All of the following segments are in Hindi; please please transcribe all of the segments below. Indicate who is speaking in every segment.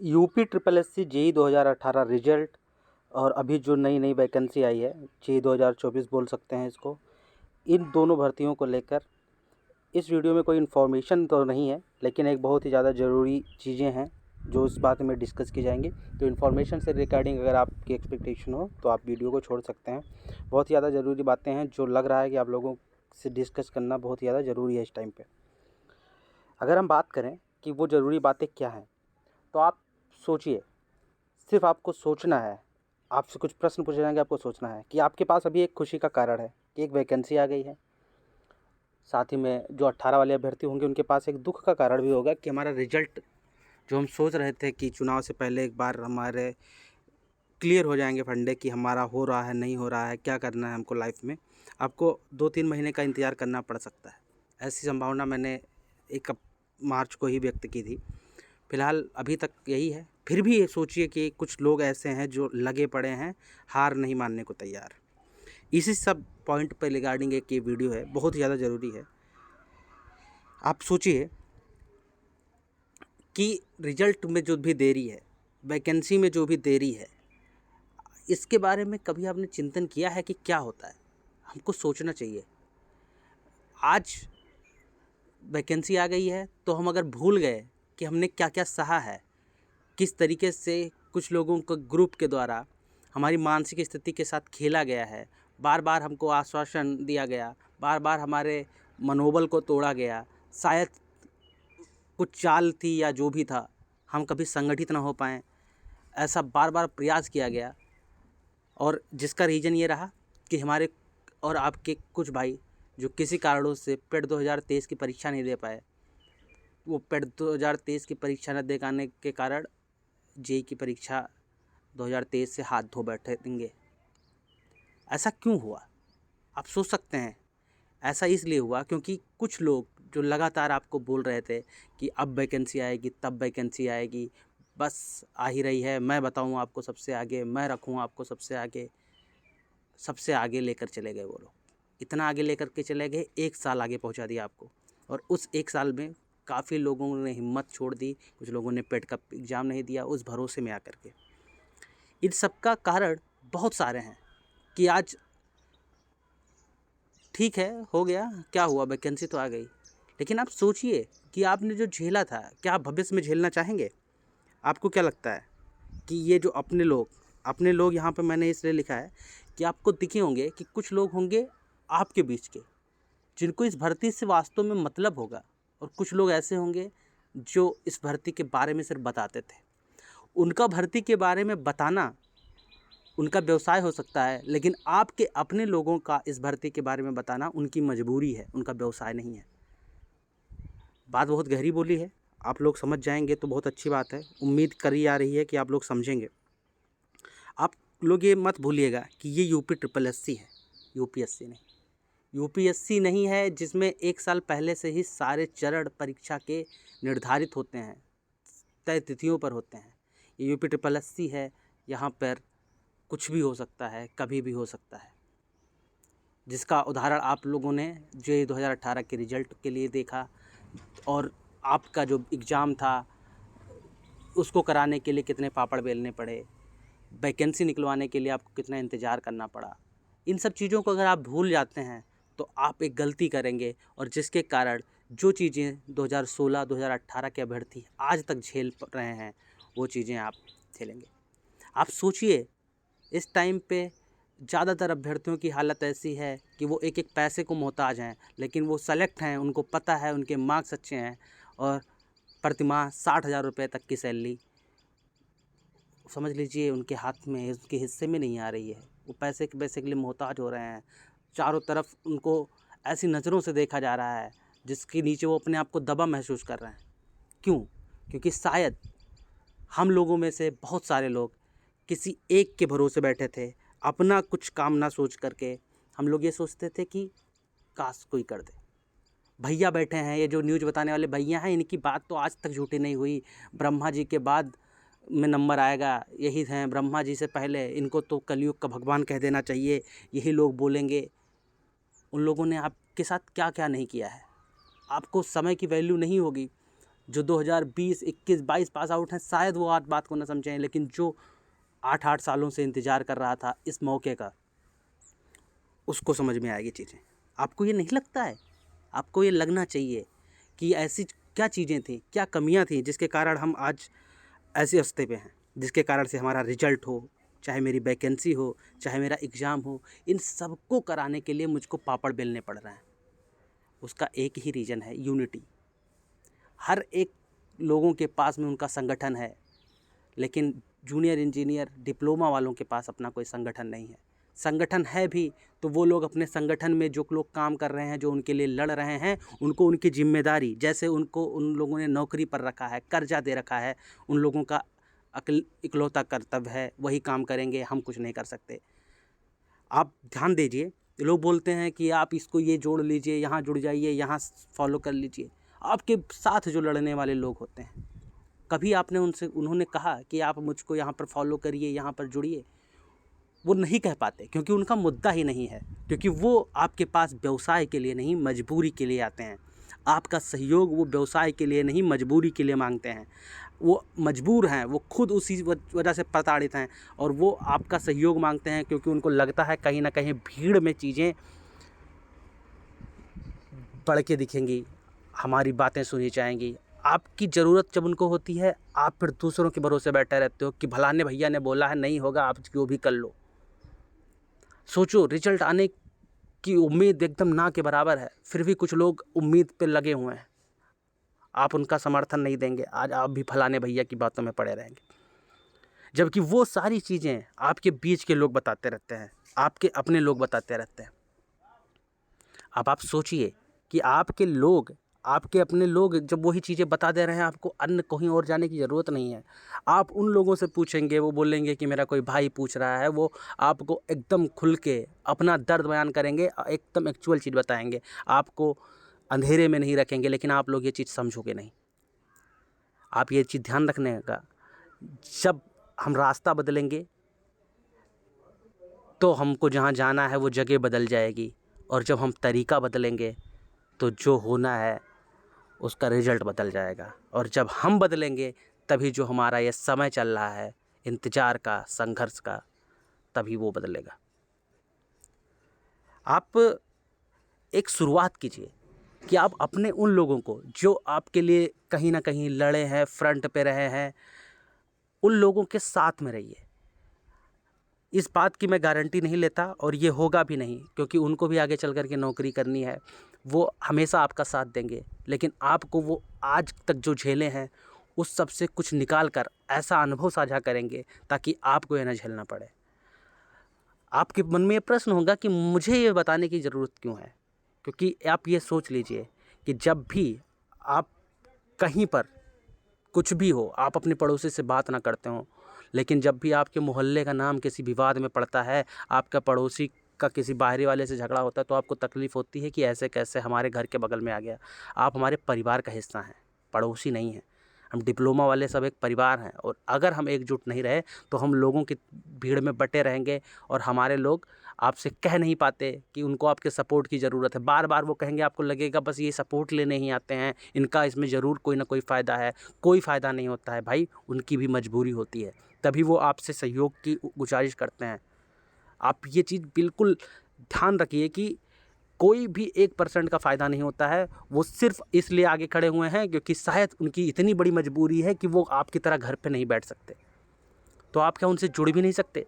Speaker 1: UP triple SC JE 2018 result और अभी जो नई नई वैकेंसी आई है जेई 2024 बोल सकते हैं इसको। इन दोनों भर्तियों को लेकर इस वीडियो में कोई इन्फॉर्मेशन तो नहीं है, लेकिन एक बहुत ही ज़्यादा ज़रूरी चीज़ें हैं जो इस बात में डिस्कस की जाएंगी। तो इन्फॉर्मेशन से रिगार्डिंग अगर आपकी एक्सपेक्टेशन हो तो आप वीडियो को छोड़ सकते हैं। बहुत ही ज़्यादा ज़रूरी बातें हैं जो लग रहा है कि आप लोगों से डिस्कस करना बहुत ही ज़्यादा ज़रूरी है इस टाइम पे। अगर हम बात करें कि वो ज़रूरी बातें क्या हैं, तो आप सोचिए, सिर्फ आपको सोचना है। आपसे कुछ प्रश्न पूछे जाएंगे, आपको सोचना है कि आपके पास अभी एक खुशी का कारण है कि एक वैकेंसी आ गई है। साथ ही में जो 18 वाले अभ्यर्थी होंगे उनके पास एक दुख का कारण भी होगा कि हमारा रिजल्ट जो हम सोच रहे थे कि चुनाव से पहले एक बार हमारे क्लियर हो जाएंगे फंडे कि हमारा हो रहा है नहीं हो रहा है, क्या करना है हमको लाइफ में, आपको 2-3 महीने का इंतज़ार करना पड़ सकता है। ऐसी संभावना मैंने 1 मार्च को ही व्यक्त की थी। फ़िलहाल अभी तक यही है। फिर भी ये सोचिए कि कुछ लोग ऐसे हैं जो लगे पड़े हैं, हार नहीं मानने को तैयार। इसी सब पॉइंट पे रिगार्डिंग एक ये वीडियो है, बहुत ज़्यादा ज़रूरी है। आप सोचिए कि रिजल्ट में जो भी देरी है, वैकेंसी में जो भी देरी है, इसके बारे में कभी आपने चिंतन किया है कि क्या होता है? हमको सोचना चाहिए। आज वैकेंसी आ गई है तो हम अगर भूल गए कि हमने क्या-क्या सहा है, किस तरीके से कुछ लोगों को ग्रुप के द्वारा हमारी मानसिक स्थिति के साथ खेला गया है, बार-बार हमको आश्वासन दिया गया, बार-बार हमारे मनोबल को तोड़ा गया, शायद कुछ चाल थी या जो भी था, हम कभी संगठित ना हो पाएँ, ऐसा बार-बार प्रयास किया गया और जिसका रीज़न ये रहा कि हमारे और आपके कुछ भाई जो किसी कारणों से पेट 2023 की परीक्षा नहीं दे पाए, वो पेट 2023 की परीक्षा न दे पाने के कारण जेईई की परीक्षा 2023 से हाथ धो बैठेंगे। ऐसा क्यों हुआ? आप सोच सकते हैं। ऐसा इसलिए हुआ क्योंकि कुछ लोग जो लगातार आपको बोल रहे थे कि अब वैकेंसी आएगी, तब वैकेंसी आएगी, बस आ ही रही है, मैं बताऊँ आपको सबसे आगे, मैं रखूँ आपको सबसे आगे लेकर चले गए वो लोग। इतना आगे लेकर के चले गए, 1 साल आगे पहुँचा दिया आपको। और उस 1 साल में काफ़ी लोगों ने हिम्मत छोड़ दी, कुछ लोगों ने पेट का एग्ज़ाम नहीं दिया उस भरोसे में आकर के। इन सब का कारण बहुत सारे हैं कि आज ठीक है, हो गया, क्या हुआ, वैकेंसी तो आ गई। लेकिन आप सोचिए कि आपने जो झेला था, क्या आप भविष्य में झेलना चाहेंगे? आपको क्या लगता है कि ये जो अपने लोग यहाँ पे मैंने इसलिए लिखा है कि आपको दिखे होंगे कि कुछ लोग होंगे आपके बीच के, जिनको इस भर्ती से वास्तव में मतलब होगा, और कुछ लोग ऐसे होंगे जो इस भर्ती के बारे में सिर्फ बताते थे। उनका भर्ती के बारे में बताना उनका व्यवसाय हो सकता है, लेकिन आपके अपने लोगों का इस भर्ती के बारे में बताना उनकी मजबूरी है, उनका व्यवसाय नहीं है। बात बहुत गहरी बोली है, आप लोग समझ जाएंगे तो बहुत अच्छी बात है। उम्मीद करी जा रही है कि आप लोग समझेंगे। आप लोग ये मत भूलिएगा कि ये यूपी ट्रिपल एससी है, यूपीएससी नहीं। यूपीएससी नहीं है जिसमें 1 साल पहले से ही सारे चरण परीक्षा के निर्धारित होते हैं, तय तिथियों पर होते हैं। ये यूपी ट्रिपल एससी है, यहाँ पर कुछ भी हो सकता है, कभी भी हो सकता है। जिसका उदाहरण आप लोगों ने जेईई 2018 के रिजल्ट के लिए देखा, और आपका जो एग्ज़ाम था उसको कराने के लिए कितने पापड़ बेलने पड़े, वैकेंसी निकलवाने के लिए आपको कितना इंतज़ार करना पड़ा। इन सब चीज़ों को अगर आप भूल जाते हैं तो आप एक गलती करेंगे, और जिसके कारण जो चीज़ें 2016, 2018 के अभ्यर्थी आज तक झेल रहे हैं, वो चीज़ें आप झेलेंगे। आप सोचिए, इस टाइम पे ज़्यादातर अभ्यर्थियों की हालत ऐसी है कि वो एक-एक पैसे को मोहताज हैं, लेकिन वो सेलेक्ट हैं, उनको पता है, उनके मार्क्स अच्छे हैं, और प्रतिमाह 60,000 रुपये तक की सैलरी समझ लीजिए उनके हाथ में, उनके हिस्से में नहीं आ रही है। वो पैसे के लिए मोहताज हो रहे हैं। चारों तरफ उनको ऐसी नज़रों से देखा जा रहा है जिसके नीचे वो अपने आप को दबा महसूस कर रहे हैं। क्यों? क्योंकि शायद हम लोगों में से बहुत सारे लोग किसी एक के भरोसे बैठे थे, अपना कुछ काम ना सोच करके। हम लोग ये सोचते थे कि काश कोई कर दे। भैया बैठे हैं, ये जो न्यूज़ बताने वाले भैया हैं, इनकी बात तो आज तक झूठी नहीं हुई। ब्रह्मा जी के बाद में नंबर आएगा, यही हैं ब्रह्मा जी से पहले, इनको तो कलयुग का भगवान कह देना चाहिए, यही लोग बोलेंगे। उन लोगों ने आपके साथ क्या क्या नहीं किया है, आपको समय की वैल्यू नहीं होगी। जो 2020, 21, 22 पास आउट हैं शायद वो आज बात को ना समझें, लेकिन जो 8 सालों से इंतज़ार कर रहा था इस मौके का, उसको समझ में आएगी चीज़ें। आपको ये नहीं लगता है? आपको ये लगना चाहिए कि ऐसी क्या चीज़ें थी, क्या कमियां थी जिसके कारण हम आज ऐसे रास्ते पे हैं, जिसके कारण से हमारा रिजल्ट हो, चाहे मेरी वैकेंसी हो, चाहे मेरा एग्ज़ाम हो, इन सबको कराने के लिए मुझको पापड़ बेलने पड़ रहे हैं। उसका एक ही रीज़न है, यूनिटी। हर एक लोगों के पास में उनका संगठन है, लेकिन जूनियर इंजीनियर डिप्लोमा वालों के पास अपना कोई संगठन नहीं है। संगठन है भी तो वो लोग अपने संगठन में जो लोग काम कर रहे हैं, जो उनके लिए लड़ रहे हैं, उनको उनकी जिम्मेदारी, जैसे उनको उन लोगों ने नौकरी पर रखा है, कर्जा दे रखा है, उन लोगों का इकलौता कर्तव्य है, वही काम करेंगे, हम कुछ नहीं कर सकते। आप ध्यान दीजिए, लोग बोलते हैं कि आप इसको ये जोड़ लीजिए, यहाँ जुड़ जाइए, यहाँ फॉलो कर लीजिए। आपके साथ जो लड़ने वाले लोग होते हैं, कभी आपने उन्होंने कहा कि आप मुझको यहाँ पर फॉलो करिए, यहाँ पर जुड़िए? वो नहीं कह पाते, क्योंकि उनका मुद्दा ही नहीं है, क्योंकि वो आपके पास व्यवसाय के लिए नहीं, मजबूरी के लिए आते हैं। आपका सहयोग वो व्यवसाय के लिए नहीं, मजबूरी के लिए मांगते हैं। वो मजबूर हैं, वो खुद उसी वजह से प्रताड़ित हैं, और वो आपका सहयोग मांगते हैं क्योंकि उनको लगता है कहीं ना कहीं भीड़ में चीज़ें बढ़ के दिखेंगी, हमारी बातें सुनी जाएंगी। आपकी ज़रूरत जब उनको होती है, आप फिर दूसरों के भरोसे बैठे रहते हो कि फलाने भैया ने बोला है, नहीं होगा, आप जो भी कर लो। सोचो, रिजल्ट आने की उम्मीद एकदम ना के बराबर है, फिर भी कुछ लोग उम्मीद पे लगे हुए हैं। आप उनका समर्थन नहीं देंगे, आज आप भी फलाने भैया की बातों में पड़े रहेंगे, जबकि वो सारी चीज़ें आपके बीच के लोग बताते रहते हैं, आपके अपने लोग बताते रहते हैं। अब आप सोचिए कि आपके लोग, आपके अपने लोग जब वही चीज़ें बता दे रहे हैं आपको, अन्य कहीं और जाने की ज़रूरत नहीं है। आप उन लोगों से पूछेंगे, वो बोलेंगे कि मेरा कोई भाई पूछ रहा है, वो आपको एकदम खुल के अपना दर्द बयान करेंगे, एकदम एक्चुअल चीज़ बताएंगे, आपको अंधेरे में नहीं रखेंगे। लेकिन आप लोग ये चीज़ समझोगे नहीं। आप ये चीज़ ध्यान रखने का, जब हम रास्ता बदलेंगे तो हमको जहाँ जाना है वो जगह बदल जाएगी, और जब हम तरीका बदलेंगे तो जो होना है उसका रिजल्ट बदल जाएगा। और जब हम बदलेंगे तभी जो हमारा ये समय चल रहा है इंतज़ार का, संघर्ष का, तभी वो बदलेगा। आप एक शुरुआत कीजिए कि आप अपने उन लोगों को जो आपके लिए कहीं ना कहीं लड़े हैं, फ्रंट पे रहे हैं, उन लोगों के साथ में रहिए। इस बात की मैं गारंटी नहीं लेता, और ये होगा भी नहीं, क्योंकि उनको भी आगे चल कर के नौकरी करनी है, वो हमेशा आपका साथ देंगे, लेकिन आपको वो आज तक जो झेले हैं उस सब से कुछ निकाल कर ऐसा अनुभव साझा करेंगे ताकि आपको ये ना झेलना पड़े। आपके मन में ये प्रश्न होगा कि मुझे ये बताने की ज़रूरत क्यों है, क्योंकि आप ये सोच लीजिए कि जब भी आप कहीं पर कुछ भी हो, आप अपने पड़ोसी से बात ना करते हो, लेकिन जब भी आपके मोहल्ले का नाम किसी विवाद में पड़ता है, आपका पड़ोसी का किसी बाहरी वाले से झगड़ा होता है, तो आपको तकलीफ़ होती है कि ऐसे कैसे हमारे घर के बगल में आ गया। आप हमारे परिवार का हिस्सा हैं, पड़ोसी नहीं हैं। हम डिप्लोमा वाले सब एक परिवार हैं, और अगर हम एकजुट नहीं रहे तो हम लोगों की भीड़ में बटे रहेंगे, और हमारे लोग आपसे कह नहीं पाते कि उनको आपके सपोर्ट की ज़रूरत है। बार बार वो कहेंगे, आपको लगेगा बस ये सपोर्ट लेने ही आते हैं, इनका इसमें ज़रूर कोई ना कोई फ़ायदा है। कोई फ़ायदा नहीं होता है भाई, उनकी भी मजबूरी होती है, तभी वो आपसे सहयोग की गुजारिश करते हैं। आप ये चीज़ बिल्कुल ध्यान रखिए कि कोई भी 1% का फ़ायदा नहीं होता है। वो सिर्फ़ इसलिए आगे खड़े हुए हैं क्योंकि शायद उनकी इतनी बड़ी मजबूरी है कि वो आपकी तरह घर पे नहीं बैठ सकते। तो आप क्या उनसे जुड़ भी नहीं सकते?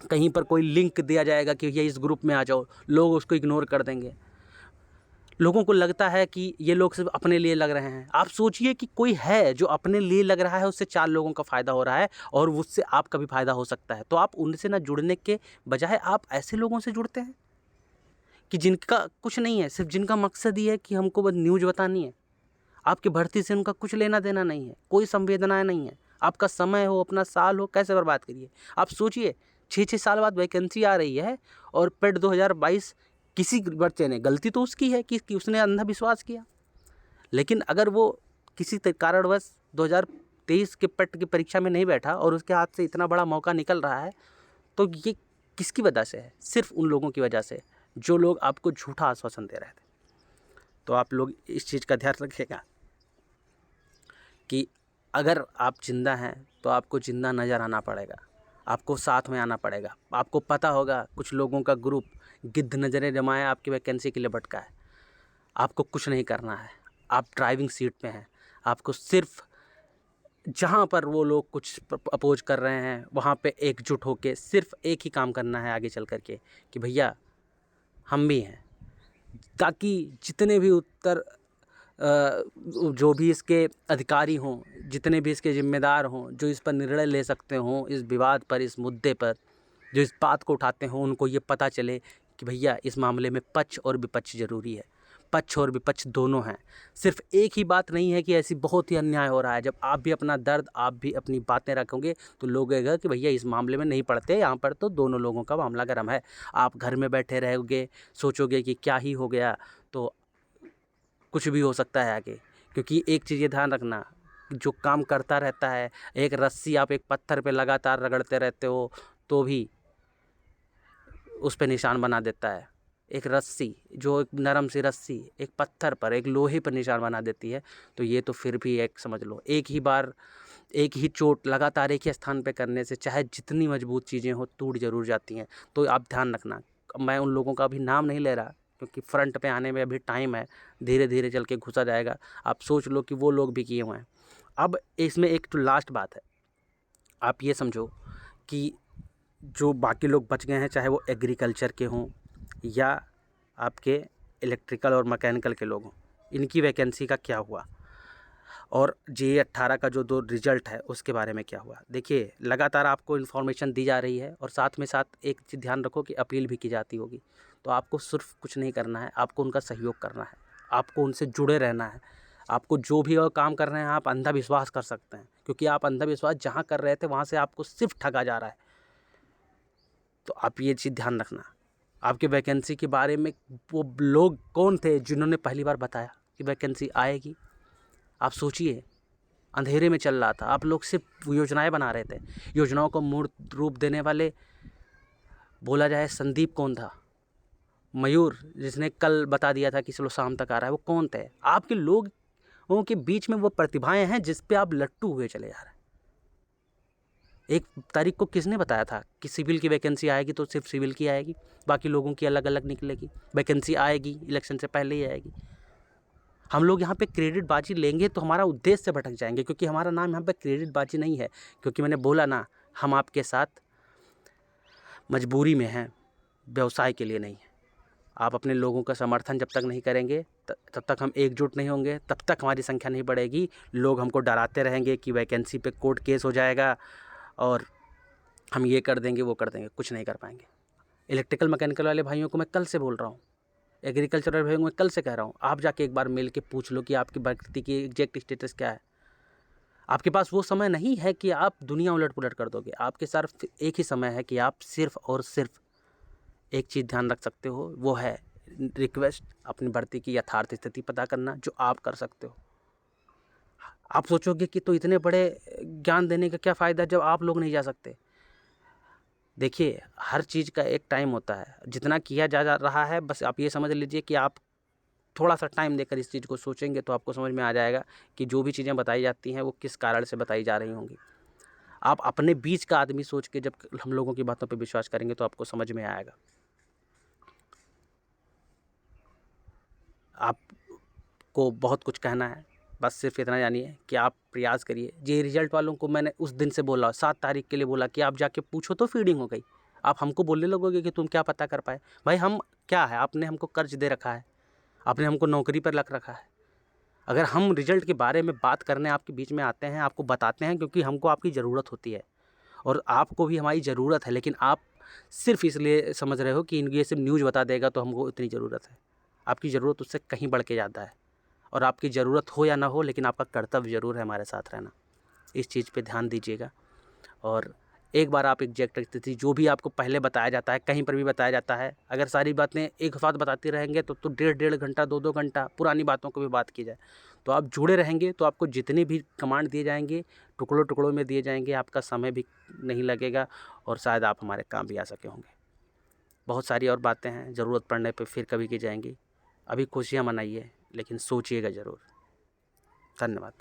Speaker 1: कहीं पर कोई लिंक दिया जाएगा कि ये इस ग्रुप में आ जाओ, लोग उसको इग्नोर कर देंगे। लोगों को लगता है कि ये लोग सिर्फ अपने लिए लग रहे हैं। आप सोचिए कि कोई है जो अपने लिए लग रहा है, उससे 4 लोगों का फ़ायदा हो रहा है, और उससे आपका भी फ़ायदा हो सकता है। तो आप उनसे ना जुड़ने के बजाय आप ऐसे लोगों से जुड़ते हैं कि जिनका कुछ नहीं है, सिर्फ जिनका मकसद ये है कि हमको बस न्यूज़ बतानी है। आपकी भर्ती से उनका कुछ लेना देना नहीं है, कोई संवेदनाएँ नहीं है। आपका समय हो, अपना साल हो, कैसे बर्बाद करिए। आप सोचिए, 6-6 साल बाद वैकेंसी आ रही है, और पेट 2022 किसी बच्चे ने, गलती तो उसकी है कि उसने अंधविश्वास किया, लेकिन अगर वो किसी कारणवश 2023 के पेट की परीक्षा में नहीं बैठा और उसके हाथ से इतना बड़ा मौका निकल रहा है, तो ये किसकी वजह से है? सिर्फ उन लोगों की वजह से जो लोग आपको झूठा आश्वासन दे रहे थे। तो आप लोग इस चीज़ का ध्यान रखिएगा। कि अगर आप जिंदा हैं तो आपको जिंदा नज़र आना पड़ेगा, आपको साथ में आना पड़ेगा। आपको पता होगा कुछ लोगों का ग्रुप गिद्ध नज़रें जमाए आपकी वैकेंसी के लिए भटका है। आपको कुछ नहीं करना है, आप ड्राइविंग सीट पे हैं। आपको सिर्फ जहाँ पर वो लोग कुछ अपोज कर रहे हैं वहाँ पे एकजुट होके सिर्फ एक ही काम करना है आगे चल कर के कि भैया हम भी हैं, ताकि जितने भी जो भी इसके अधिकारी हों, जितने भी इसके जिम्मेदार हों, जो इस पर निर्णय ले सकते हों, इस विवाद पर, इस मुद्दे पर, जो इस बात को उठाते हों, उनको ये पता चले कि भैया इस मामले में पक्ष और विपक्ष ज़रूरी है। पक्ष और विपक्ष दोनों हैं। सिर्फ एक ही बात नहीं है कि ऐसी बहुत ही अन्याय हो रहा है। जब आप भी अपना दर्द, आप भी अपनी बातें रखोगे तो लोग कहेगा कि भैया इस मामले में नहीं पड़ते, यहाँ पर तो दोनों लोगों का मामला गर्म है। आप घर में बैठे रहोगे, सोचोगे कि क्या ही हो गया, तो कुछ भी हो सकता है आगे। क्योंकि एक चीज़ ये ध्यान रखना, जो काम करता रहता है, एक रस्सी आप एक पत्थर पे लगातार रगड़ते रहते हो तो भी उस पे निशान बना देता है। एक रस्सी, जो एक नरम सी रस्सी एक पत्थर पर, एक लोहे पर निशान बना देती है, तो ये तो फिर भी एक समझ लो, एक ही बार एक ही चोट लगातार एक ही स्थान पे करने से चाहे जितनी मजबूत चीज़ें हो टूट ज़रूर जाती हैं। तो आप ध्यान रखना। मैं उन लोगों का अभी नाम नहीं ले रहा क्योंकि फ्रंट पे आने में अभी टाइम है, धीरे धीरे चल के घुसा जाएगा। आप सोच लो कि वो लोग भी किए हुए हैं। अब इसमें एक तो लास्ट बात है, आप ये समझो कि जो बाकी लोग बच गए हैं, चाहे वो एग्रीकल्चर के हों या आपके इलेक्ट्रिकल और मैकेनिकल के लोग हों, इनकी वैकेंसी का क्या हुआ, और JE18 का जो दो रिजल्ट है उसके बारे में क्या हुआ। देखिए, लगातार आपको इन्फॉर्मेशन दी जा रही है और साथ में साथ एक चीज़ ध्यान रखो कि अपील भी की जाती होगी। तो आपको सिर्फ कुछ नहीं करना है, आपको उनका सहयोग करना है, आपको उनसे जुड़े रहना है। आपको जो भी और काम कर रहे हैं आप अंधविश्वास कर सकते हैं, क्योंकि आप अंधविश्वास जहाँ कर रहे थे वहाँ से आपको सिर्फ ठगा जा रहा है। तो आप ये चीज़ ध्यान रखना। आपके वैकेंसी के बारे में वो लोग कौन थे जिन्होंने पहली बार बताया कि वैकेंसी आएगी? आप सोचिए, अंधेरे में चल रहा था, आप लोग सिर्फ योजनाएं बना रहे थे। योजनाओं को मूर्त रूप देने वाले बोला जाए संदीप कौन था? मयूर जिसने कल बता दिया था कि चलो शाम तक आ रहा है, वो कौन थे? आपके लोगों के बीच में वो प्रतिभाएं हैं जिस पे आप लट्टू हुए चले जा रहे हैं। 1 तारीख को किसने बताया था कि सिविल की वैकेंसी आएगी तो सिर्फ सिविल की आएगी, बाकी लोगों की अलग अलग निकलेगी? वैकेंसी आएगी, इलेक्शन से पहले ही आएगी। हम लोग यहाँ पे क्रेडिट बाजी लेंगे तो हमारा उद्देश्य से भटक जाएंगे, क्योंकि हमारा नाम यहाँ पे क्रेडिट बाजी नहीं है। क्योंकि मैंने बोला ना, हम आपके साथ मजबूरी में हैं, व्यवसाय के लिए नहीं है। आप अपने लोगों का समर्थन जब तक नहीं करेंगे, तब तक हम एकजुट नहीं होंगे, तब तक हमारी संख्या नहीं बढ़ेगी। लोग हमको डराते रहेंगे कि वैकेंसी पे कोर्ट केस हो जाएगा और हम ये कर देंगे, वो कर देंगे, कुछ नहीं कर पाएंगे। इलेक्ट्रिकल मैकेनिकल वाले भाइयों को मैं कल से बोल रहा हूँ, एग्रीकल्चर वाले भाइयों को मैं कल से कह रहा हूँ, आप जाके एक बार मिल के पूछ लो कि आपकी भर्ती की एग्जैक्ट स्टेटस क्या है। आपके पास वो समय नहीं है कि आप दुनिया उलट पुलट कर दोगे। आपके सिर्फ एक ही समय है कि आप सिर्फ और सिर्फ एक चीज़ ध्यान रख सकते हो, वो है रिक्वेस्ट, अपनी भर्ती की यथार्थ स्थिति पता करना, जो आप कर सकते हो। आप सोचोगे कि तो इतने बड़े ज्ञान देने का क्या फ़ायदा जब आप लोग नहीं जा सकते? देखिए, हर चीज़ का एक टाइम होता है। जितना किया जा रहा है, बस आप ये समझ लीजिए कि आप थोड़ा सा टाइम देकर इस चीज़ को सोचेंगे तो आपको समझ में आ जाएगा कि जो भी चीज़ें बताई जाती हैं वो किस कारण से बताई जा रही होंगी। आप अपने बीच का आदमी सोच के जब हम लोगों की बातों पे विश्वास करेंगे तो आपको समझ में आएगा। आपको बहुत कुछ कहना है, बस सिर्फ इतना जानिए कि आप प्रयास करिए। जे रिजल्ट वालों को मैंने उस दिन से बोला, 7 तारीख के लिए बोला कि आप जाके पूछो तो फीडिंग हो गई। आप हमको बोलने लगोगे कि तुम क्या पता कर पाए? भाई हम क्या है, आपने हमको कर्ज दे रखा है, आपने हमको नौकरी पर रख रखा है। अगर हम रिजल्ट के बारे में बात करने आपके बीच में आते हैं, आपको बताते हैं, क्योंकि हमको आपकी ज़रूरत होती है और आपको भी हमारी ज़रूरत है। लेकिन आप सिर्फ इसलिए समझ रहे हो कि ये सिर्फ न्यूज़ बता देगा तो हमको इतनी ज़रूरत है। आपकी ज़रूरत उससे कहीं बढ़ के ज़्यादा है, और आपकी ज़रूरत हो या ना हो, लेकिन आपका कर्तव्य ज़रूर है हमारे साथ रहना। इस चीज़ पे ध्यान दीजिएगा। और एक बार आप एग्जैक्ट स्थिति जो भी आपको पहले बताया जाता है, कहीं पर भी बताया जाता है, अगर सारी बातें एक साथ बताते रहेंगे तो 1.5 घंटा 2 घंटा पुरानी बातों को भी बात की जाए तो आप जुड़े रहेंगे। तो आपको जितने भी कमांड दिए जाएंगे टुकड़ों टुकड़ों में दिए जाएंगे, आपका समय भी नहीं लगेगा और शायद आप हमारे काम भी आ सके होंगे। बहुत सारी और बातें हैं, ज़रूरत पड़ने पर फिर कभी की जाएंगी। अभी खुशियाँ मनाइए, लेकिन सोचिएगा ज़रूर। धन्यवाद।